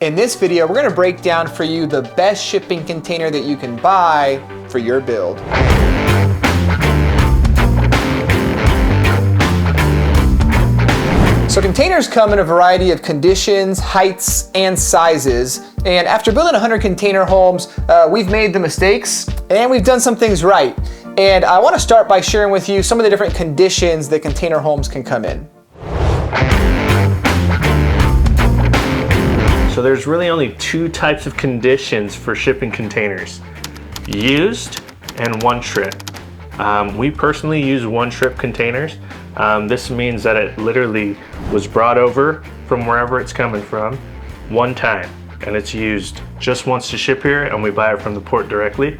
In this video, we're going to break down for you the best shipping container that you can buy for your build. So containers come in a variety of conditions, heights, and sizes. And after building 100 container homes, we've made the mistakes and we've done some things right. And I want to start by sharing with you some of the different conditions that container homes can come in. So there's really only two types of conditions for shipping containers: used and one trip. We personally use one trip containers. This means that it literally was brought over from wherever it's coming from one time, and it's used just once to ship here, and we buy it from the port directly.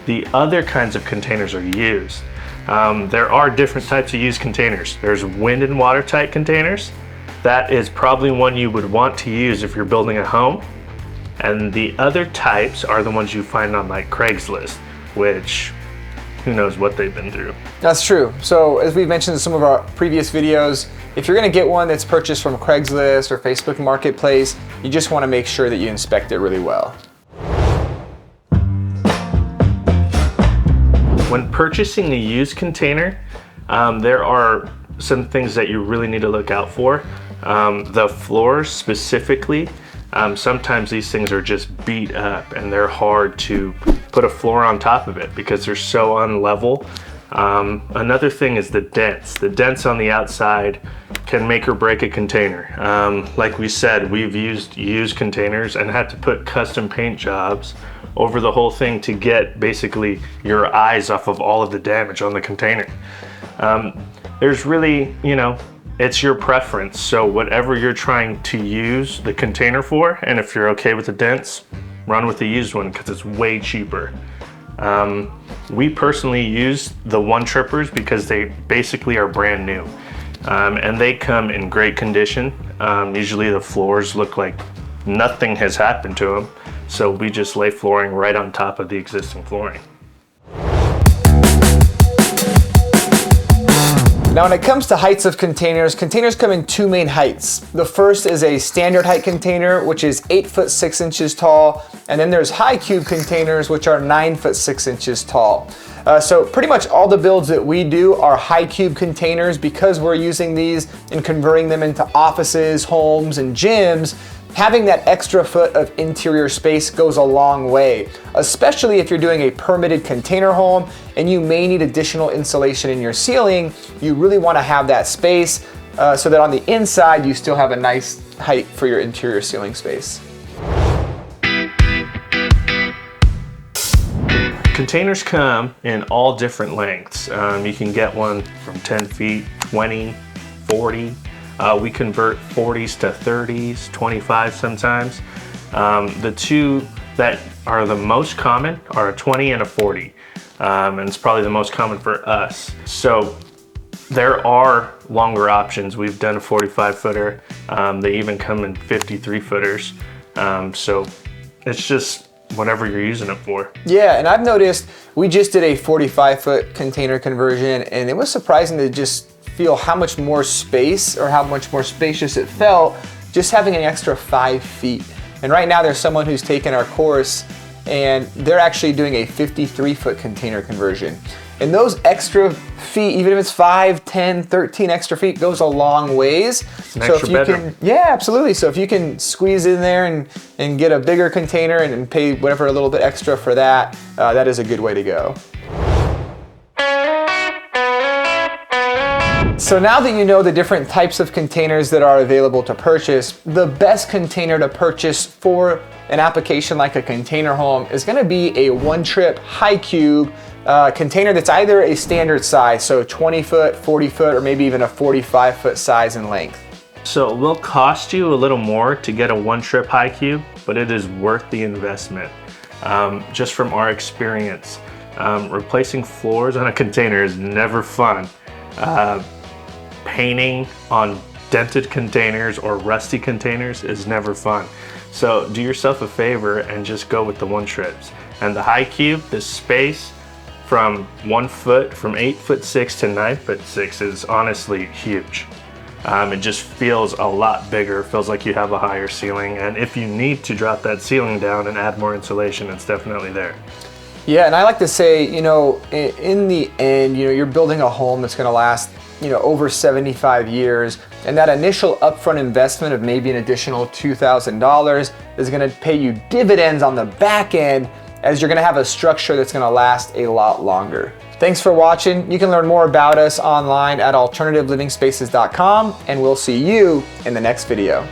The other kinds of containers are used. There are different types of used containers. There's wind and watertight containers. That is probably one you would want to use if you're building a home. And the other types are the ones you find on like Craigslist, which who knows what they've been through. That's true. So as we've mentioned in some of our previous videos, if you're gonna get one that's purchased from Craigslist or Facebook Marketplace, you just wanna make sure that you inspect it really well. When purchasing a used container, there are some things that you really need to look out for. The floors specifically, sometimes these things are just beat up and they're hard to put a floor on top of it because they're so unlevel. Another thing is the dents. The dents on the outside can make or break a container. Like we said, we've used used containers and had to put custom paint jobs over the whole thing to get basically your eyes off of all of the damage on the container. There's really, it's your preference. So whatever you're trying to use the container for, and if you're okay with the dents, run with the used one because it's way cheaper. We personally use the one trippers because they basically are brand new. And they come in great condition. Usually the floors look like nothing has happened to them. So we just lay flooring right on top of the existing flooring. Now when it comes to heights of containers, containers come in two main heights. The first is a standard height container, which is 8 foot 6 inches tall. And then there's high cube containers, which are 9 foot 6 inches tall. So pretty much all the builds that we do are high cube containers because we're using these and converting them into offices, homes, and gyms. Having that extra foot of interior space goes a long way, especially if you're doing a permitted container home and you may need additional insulation in your ceiling. You really want to have that space so that on the inside you still have a nice height for your interior ceiling space. Containers come in all different lengths. You can get one from 10 feet, 20, 40. We convert 40s to 30s, 25 sometimes. The two that are the most common are a 20 and a 40. And it's probably the most common for us. So there are longer options. We've done a 45 footer. They even come in 53 footers. So it's just whatever you're using it for. Yeah, and I've noticed we just did a 45 foot container conversion and it was surprising to just feel how much more space or how much more spacious it felt just having an extra 5 feet. And right now there's someone who's taken our course and they're actually doing a 53 foot container conversion. And those extra feet, even if it's 5, 10, 13 extra feet, goes a long ways. An extra bedroom. Yeah, absolutely. So if you can squeeze in there and get a bigger container and pay whatever a little bit extra for that, that is a good way to go. So now that you know the different types of containers that are available to purchase, the best container to purchase for an application like a container home is going to be a one trip high cube container that's either a standard size, so 20 foot, 40 foot, or maybe even a 45 foot size and length. So it will cost you a little more to get a one trip high cube, but it is worth the investment. Just from our experience, replacing floors on a container is never fun. Painting on dented containers or rusty containers is never fun. So do yourself a favor and just go with the one trips. And the high cube, the space from 1 foot, from 8 foot 6 to 9 foot 6 is honestly huge. It just feels a lot bigger, feels like you have a higher ceiling, and if you need to drop that ceiling down and add more insulation, it's definitely there. Yeah, and I like to say, you know, in the end, you know, you're building a home that's gonna last, you know, over 75 years, and that initial upfront investment of maybe an additional $2,000 is gonna pay you dividends on the back end, as you're gonna have a structure that's gonna last a lot longer. Thanks for watching. You can learn more about us online at alternativeliving spaces.com, and we'll see you in the next video.